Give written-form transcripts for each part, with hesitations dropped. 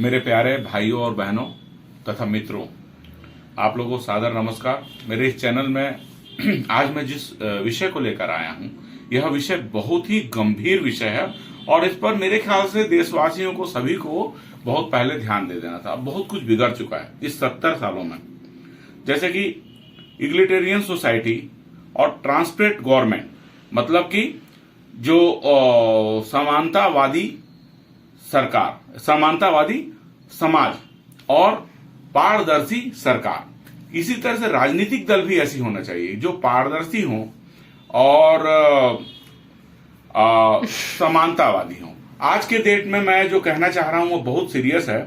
मेरे प्यारे भाइयों और बहनों तथा मित्रों, आप लोगों को सादर नमस्कार। मेरे इस चैनल में आज मैं जिस विषय को लेकर आया हूं, यह विषय बहुत ही गंभीर विषय है और इस पर मेरे ख्याल से देशवासियों को, सभी को बहुत पहले ध्यान दे देना था। बहुत कुछ बिगड़ चुका है इस 70 सालों में, जैसे कि इग्लिटेरियन सोसाइटी और ट्रांसपेरेंट गवर्नमेंट, मतलब कि जो समानतावादी सरकार, समानतावादी समाज और पारदर्शी सरकार। इसी तरह से राजनीतिक दल भी ऐसी होना चाहिए जो पारदर्शी हों और समानतावादी हों। आज के डेट में मैं जो कहना चाह रहा हूं वो बहुत सीरियस है।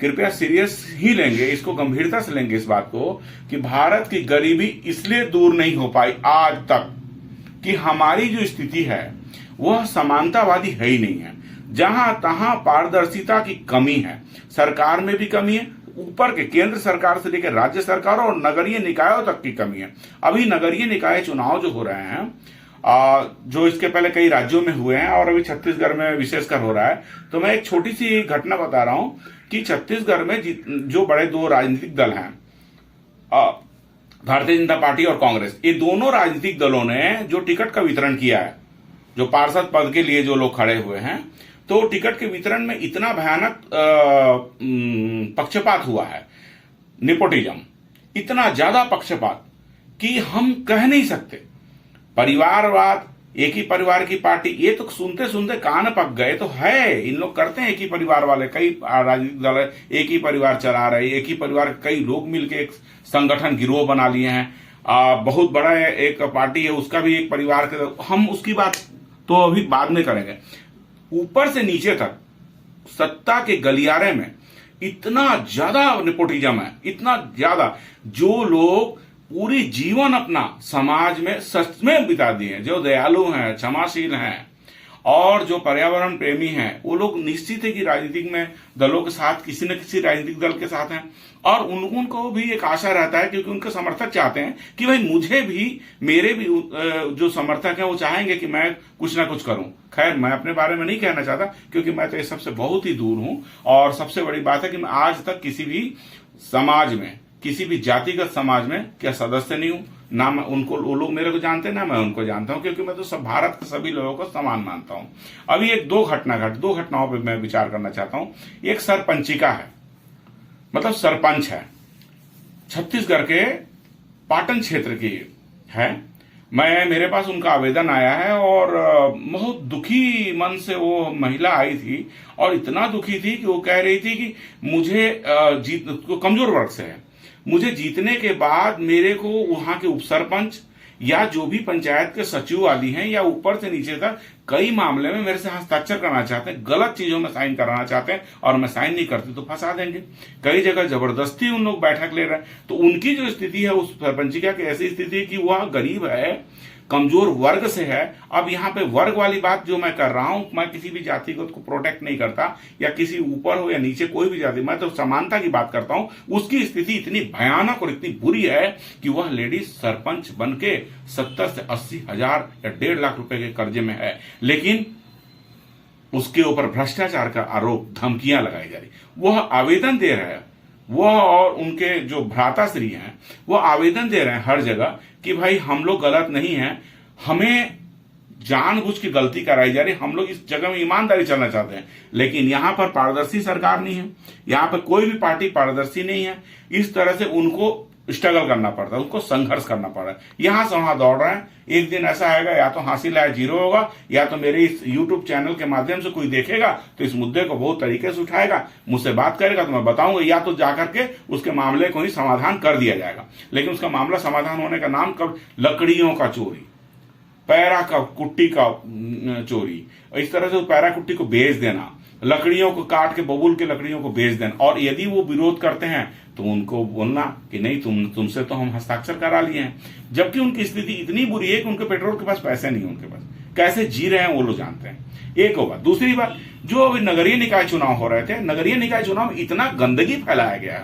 कृपया सीरियस ही लेंगे, इसको गंभीरता से लेंगे इस बात को कि भारत की गरीबी इसलिए दूर नहीं हो पाई आज तक कि हमारी जो स्थिति है वह समानतावादी है ही नहीं है। जहां तहां पारदर्शिता की कमी है, सरकार में भी कमी है, ऊपर के केंद्र सरकार से लेकर राज्य सरकार और नगरीय निकायों तक की कमी है। अभी नगरीय निकाय चुनाव जो हो रहे हैं, जो इसके पहले कई राज्यों में हुए हैं और अभी छत्तीसगढ़ में विशेषकर हो रहा है, तो मैं एक छोटी सी घटना बता रहा हूं कि छत्तीसगढ़ में जो बड़े दो राजनीतिक दल हैं, भारतीय जनता पार्टी और कांग्रेस, ये दोनों राजनीतिक दलों ने जो टिकट का वितरण किया है, जो पार्षद पद के लिए जो लोग खड़े हुए हैं, तो टिकट के वितरण में इतना भयानक पक्षपात हुआ है, नेपोटिज्म, इतना ज्यादा पक्षपात कि हम कह नहीं सकते। परिवारवाद, एक ही परिवार की पार्टी, ये तो सुनते सुनते कान पक गए। तो है, इन लोग करते हैं, एक ही परिवार वाले कई राजनीतिक दल एक ही परिवार चला रहे, एक ही परिवार के कई लोग मिलकर एक संगठन गिरोह बना लिए हैं। बहुत बड़ा एक पार्टी है, उसका भी एक परिवार के, हम उसकी बात तो अभी बाद में करेंगे। ऊपर से नीचे तक सत्ता के गलियारे में इतना ज्यादा नेपोटिज्म है, इतना ज्यादा, जो लोग पूरी जीवन अपना समाज में सच में बिता दिए, जो दयालु हैं, क्षमाशील हैं और जो पर्यावरण प्रेमी हैं, वो लोग निश्चित है कि राजनीतिक में दलों के साथ, किसी न किसी राजनीतिक दल के साथ हैं। और उनको भी एक आशा रहता है, क्योंकि उनके समर्थक चाहते हैं कि भाई मुझे भी, मेरे भी जो समर्थक हैं वो चाहेंगे कि मैं कुछ ना कुछ करूं। खैर, मैं अपने बारे में नहीं कहना चाहता, क्योंकि मैं तो इस सबसे बहुत ही दूर हूं। और सबसे बड़ी बात है कि मैं आज तक किसी भी समाज में, किसी भी जातिगत समाज में क्या सदस्य नहीं हूं, ना मैं उनको, वो लोग मेरे को जानते हैं, ना मैं उनको जानता हूं, क्योंकि मैं तो सब भारत के सभी लोगों को समान मानता हूं। अभी दो घटनाओं पर मैं विचार करना चाहता हूं। एक सरपंचिका है, मतलब सरपंच है, छत्तीसगढ़ के पाटन क्षेत्र की है। मेरे पास उनका आवेदन आया है और बहुत दुखी मन से वो महिला आई थी और इतना दुखी थी कि वो कह रही थी कि मुझे कमजोर वर्ग से है, मुझे जीतने के बाद मेरे को वहां के उपसरपंच या जो भी पंचायत के सचिव आदि हैं, या ऊपर से नीचे तक कई मामले में मेरे से हस्ताक्षर करना चाहते हैं, गलत चीजों में साइन कराना चाहते हैं, और मैं साइन नहीं करती तो फंसा देंगे। कई जगह जबरदस्ती उन लोग बैठक ले रहे हैं। तो उनकी जो स्थिति है, उस सरपंचिका की ऐसी स्थिति है कि वह गरीब है, कमजोर वर्ग से है। अब यहाँ पे वर्ग वाली बात जो मैं कर रहा हूं, मैं किसी भी जाति को प्रोटेक्ट नहीं करता, या किसी ऊपर हो या नीचे कोई भी जाति, मैं तो समानता की बात करता हूं। उसकी स्थिति इतनी भयानक और इतनी बुरी है कि वह लेडीज सरपंच बन के 70 से 80 हजार या 1.5 लाख रुपए के कर्जे में है, लेकिन उसके ऊपर भ्रष्टाचार का आरोप, धमकियां लगाई जा रही। वह आवेदन दे रहे हैं, वह और उनके जो भ्राताश्री हैं वो आवेदन दे रहे हैं हर जगह कि भाई हम लोग गलत नहीं हैं, हमें जानबूझ के गलती कराई जा रही, हम लोग इस जगह में ईमानदारी चलना चाहते हैं। लेकिन यहां पर पारदर्शी सरकार नहीं है, यहां पर कोई भी पार्टी पारदर्शी नहीं है। इस तरह से उनको स्ट्रगल करना पड़ता है, उनको संघर्ष करना पड़ रहा है, यहां से वहां दौड़ रहे हैं। एक दिन ऐसा आएगा, या तो हासिल आया 0 होगा, या तो मेरे इस यूट्यूब चैनल के माध्यम से कोई देखेगा तो इस मुद्दे को बहुत तरीके से उठाएगा, मुझसे बात करेगा तो मैं बताऊंगा, या तो जाकर के उसके मामले को ही समाधान कर दिया जाएगा। लेकिन उसका मामला समाधान होने का नाम कब? लकड़ियों का चोरी, पैरा का कुट्टी का चोरी, इस तरह से पैरा कुट्टी को बेच देना, लकड़ियों को काट के, बबूल के लकड़ियों को बेच देना। और यदि वो विरोध करते हैं तो उनको बोलना कि नहीं, तुमसे तो हम हस्ताक्षर करा लिए हैं, जबकि उनकी स्थिति इतनी बुरी है कि उनके पेट्रोल के पास पैसे नहीं है, उनके पास कैसे जी रहे हैं वो लोग जानते हैं। एक होगा। दूसरी बात, जो अभी नगरीय निकाय चुनाव हो रहे थे, नगरीय निकाय चुनाव में इतना गंदगी फैलाया गया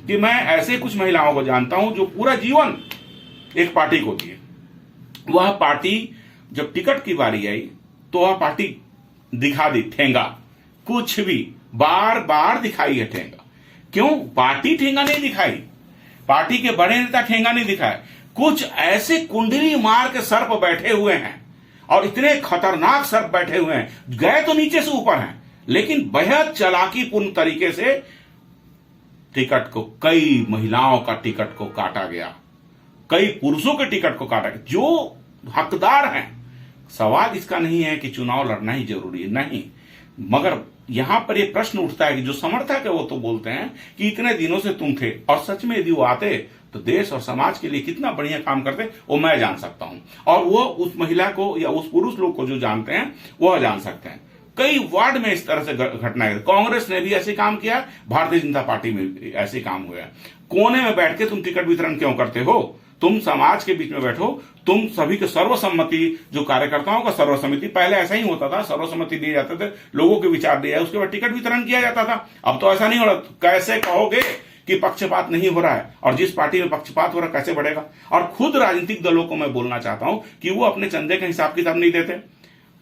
कि मैं ऐसे कुछ महिलाओं को जानता हूं जो पूरा जीवन एक पार्टी को दिए। वह पार्टी जब टिकट की बारी आई तो वह पार्टी दिखा दी ठेंगा, कुछ भी बार बार दिखाई है ठेंगा। क्यों? पार्टी ठेंगा नहीं दिखाई, पार्टी के बड़े नेता ठेंगा नहीं दिखाए, कुछ ऐसे कुंडली मार के सर्प बैठे हुए हैं और इतने खतरनाक सर्प बैठे हुए हैं, गए तो नीचे से ऊपर हैं, लेकिन बेहद चालाकीपूर्ण तरीके से टिकट को, कई महिलाओं का टिकट को काटा गया, कई पुरुषों के टिकट को काटा गया जो हकदार हैं। सवाल इसका नहीं है कि चुनाव लड़ना ही जरूरी है, नहीं, मगर यहां पर यह प्रश्न उठता है कि जो समर्थक है वो तो बोलते हैं कि इतने दिनों से तुम थे, और सच में यदि वो आते तो देश और समाज के लिए कितना बढ़िया काम करते वो मैं जान सकता हूं, और वो उस महिला को या उस पुरुष लोग को जो जानते हैं वह जान सकते हैं। कई वार्ड में इस तरह से घटनाएं, कांग्रेस ने भी ऐसे काम किया, भारतीय जनता पार्टी में ऐसे काम हुआ। कोने में बैठ के तुम टिकट वितरण क्यों करते हो? तुम समाज के बीच में बैठो, तुम सभी के सर्वसम्मति, जो कार्यकर्ताओं का सर्वसम्मति, पहले ऐसा ही होता था, सर्वसम्मति दिए जाते थे, लोगों के विचार दिए, उसके बाद टिकट वितरण किया जाता था। अब तो ऐसा नहीं हो रहा। कैसे कहोगे कि पक्षपात नहीं हो रहा है? और जिस पार्टी में पक्षपात हो रहा है कैसे बढ़ेगा? और खुद राजनीतिक दलों को मैं बोलना चाहता हूं कि वो अपने चंदे का हिसाब किताब नहीं देते,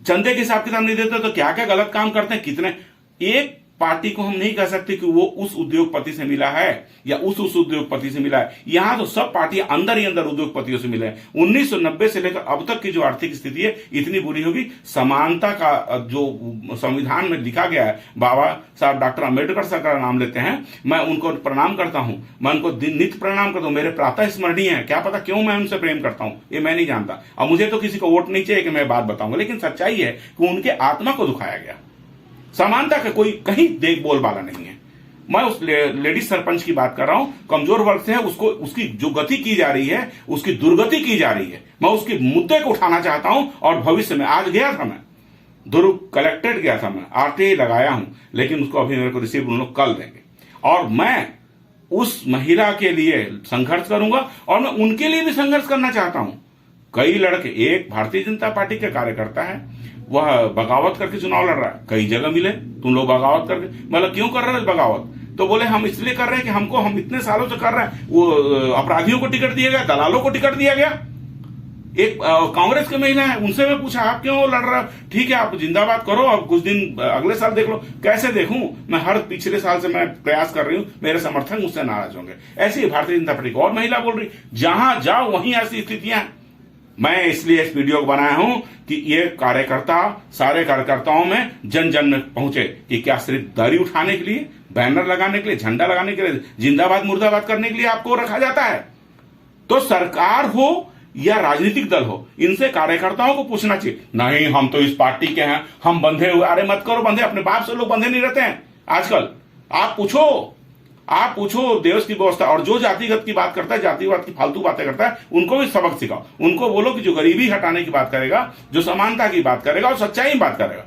चंदे के हिसाब किताब नहीं देते तो क्या क्या गलत काम करते हैं, कितने। एक पार्टी को हम नहीं कह सकते कि वो उस उद्योगपति से मिला है या उस उद्योगपति से मिला है। यहां तो सब पार्टियां अंदर ही अंदर उद्योगपतियों से मिले हैं। 1990 से लेकर अब तक की जो आर्थिक स्थिति है इतनी बुरी होगी। समानता का जो संविधान में लिखा गया है, बाबा साहब डॉक्टर अम्बेडकर साहब का नाम लेते हैं, मैं उनको प्रणाम करता हूं, मैं उनको नित्य प्रणाम करता हूं, मेरे प्रातः स्मरणीय है। क्या पता क्यों मैं उनसे प्रेम करता हूं, ये मैं नहीं जानता। अब मुझे तो किसी को वोट नहीं चाहिए कि मैं बात बताऊंगा, लेकिन सच्चाई है कि उनके आत्मा को दुखाया गया। समानता का कोई कहीं देख बोल वाला नहीं है। मैं उस लेडीज सरपंच की बात कर रहा हूं, कमजोर वर्ग से है, उसको उसकी जो गति की जा रही है, उसकी दुर्गति की जा रही है, मैं उसके मुद्दे को उठाना चाहता हूं। और भविष्य में, आज गया था मैं दुर्ग कलेक्ट्रेट गया था, मैं आरटीआई लगाया हूं, लेकिन उसको अभी मेरे को रिसीव उन लोग कल देंगे, और मैं उस महिला के लिए संघर्ष करूंगा और मैं उनके लिए भी संघर्ष करना चाहता हूं। कई लड़के, एक भारतीय जनता पार्टी के कार्यकर्ता है, वह बगावत करके चुनाव लड़ रहा है, कई जगह मिले, तुम लोग बगावत करके, मतलब क्यों कर रहे हो बगावत? तो बोले हम इसलिए कर रहे हैं कि हम इतने सालों से कर रहे हैं, वो अपराधियों को टिकट दिया गया, दलालों को टिकट दिया गया। एक कांग्रेस की महिला है, उनसे मैं पूछा आप क्यों लड़ रहे हो? ठीक है आप जिंदाबाद करो, अब कुछ दिन अगले साल देख लो। कैसे देखूं मैं? हर पिछले साल से मैं प्रयास कर रही हूं, मेरे समर्थक मुझसे नाराज होंगे। ऐसे ही भारतीय जनता पार्टी और महिला बोल रही, जहां जाओ वहीं ऐसी स्थितियां। मैं इसलिए इस वीडियो को बनाया हूं कि ये कार्यकर्ता, सारे कार्यकर्ताओं में जन जन में पहुंचे कि क्या सिर्फ दरी उठाने के लिए, बैनर लगाने के लिए, झंडा लगाने के लिए, जिंदाबाद मुर्दाबाद करने के लिए आपको रखा जाता है? तो सरकार हो या राजनीतिक दल हो, इनसे कार्यकर्ताओं को पूछना चाहिए। नहीं हम तो इस पार्टी के हैं, हम बंधे हुए। अरे मत करो बंधे, अपने बाप से लोग बंधे नहीं रहते हैं आजकल। आप पूछो देश की व्यवस्था, और जो जातिगत की बात करता है, जातिवाद की फालतू बातें करता है, उनको भी सबक सिखाओ। उनको बोलो कि जो गरीबी हटाने की बात करेगा, जो समानता की बात करेगा और सच्चाई की बात करेगा।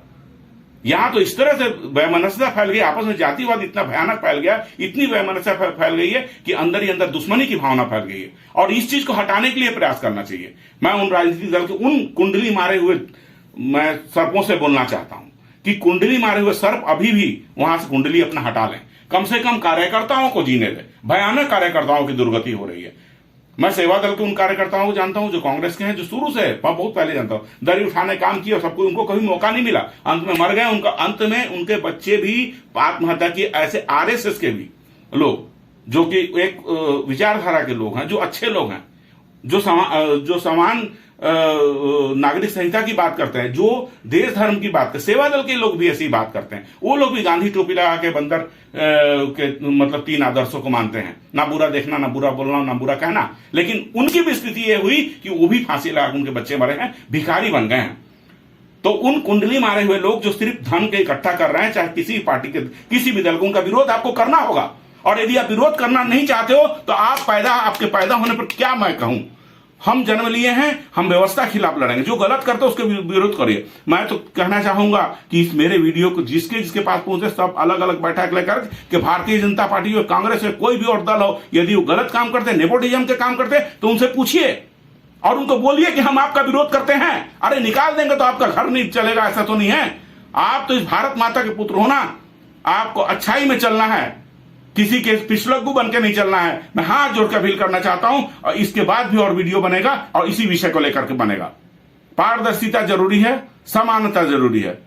यहां तो इस तरह से वैमनस्यता फैल गई, आपस में जातिवाद इतना भयानक फैल गया, इतनी वैमनस्यता फैल गई है कि अंदर ही अंदर दुश्मनी की भावना फैल गई है, और इस चीज को हटाने के लिए प्रयास करना चाहिए। मैं उन राजनीतिक दल के उन कुंडली मारे हुए मैं सर्पों से बोलना चाहता हूं कि कुंडली मारे हुए सर्प अभी भी वहां से कुंडली अपना हटा लें, कम से कम कार्यकर्ताओं को जीने दें। भयानक कार्यकर्ताओं की दुर्गति हो रही है। मैं सेवा दल के उन कार्यकर्ताओं को जानता हूं जो कांग्रेस के हैं, जो शुरू से बहुत पहले जानता हूं, दरी उठाने काम किया, सबको, उनको कभी मौका नहीं मिला, अंत में मर गए। उनका अंत में उनके बच्चे भी आत्महत्या की। ऐसे आरएसएस के भी लोग जो कि एक विचारधारा के लोग हैं, जो अच्छे लोग हैं, जो समान नागरिक संहिता की बात करते हैं, जो देश धर्म की बात करते हैं, सेवा दल के लोग भी ऐसी बात करते हैं। वो लोग भी गांधी टोपी लगा के बंदर के मतलब 3 आदर्शों को मानते हैं, ना बुरा देखना, ना बुरा बोलना, ना बुरा कहना। लेकिन उनकी भी स्थिति ये हुई कि वो भी फांसी लगा उनके बच्चे मरे हैं, भिखारी बन गए हैं। तो उन कुंडली मारे हुए लोग जो सिर्फ धन के इकट्ठा कर रहे हैं, चाहे किसी पार्टी के, किसी भी दल को, उनका विरोध आपको करना होगा। और यदि आप विरोध करना नहीं चाहते हो तो आपके पैदा होने पर क्या मैं कहूं, हम जन्म लिए हैं, हम व्यवस्था के खिलाफ लड़ेंगे। जो गलत करते हो उसके विरोध करिए। मैं तो कहना चाहूंगा कि इस मेरे वीडियो को जिसके पास पहुंचे, सब अलग अलग बैठक लेकर कि भारतीय जनता पार्टी हो, कांग्रेस हो, कोई भी और दल हो, यदि वो गलत काम करते, नेपोटिज्म के काम करते, तो उनसे पूछिए और उनको बोलिए कि हम आपका विरोध करते हैं। अरे निकाल देंगे तो आपका घर नहीं चलेगा, ऐसा तो नहीं है। आप तो इस भारत माता के पुत्र हो ना, आपको अच्छाई में चलना है, किसी के पिछलग्गू बन के नहीं चलना है। मैं हाथ जोड़ के अपील करना चाहता हूं, और इसके बाद भी और वीडियो बनेगा और इसी विषय को लेकर के बनेगा। पारदर्शिता जरूरी है, समानता जरूरी है।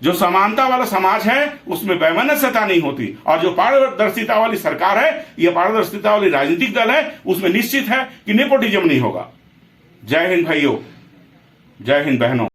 जो समानता वाला समाज है उसमें वैमनस्यता नहीं होती, और जो पारदर्शिता वाली सरकार है, यह पारदर्शिता वाली राजनीतिक दल है, उसमें निश्चित है कि नेपोटिज्म नहीं होगा। जय हिंद भाइयों, जय हिंद बहनों।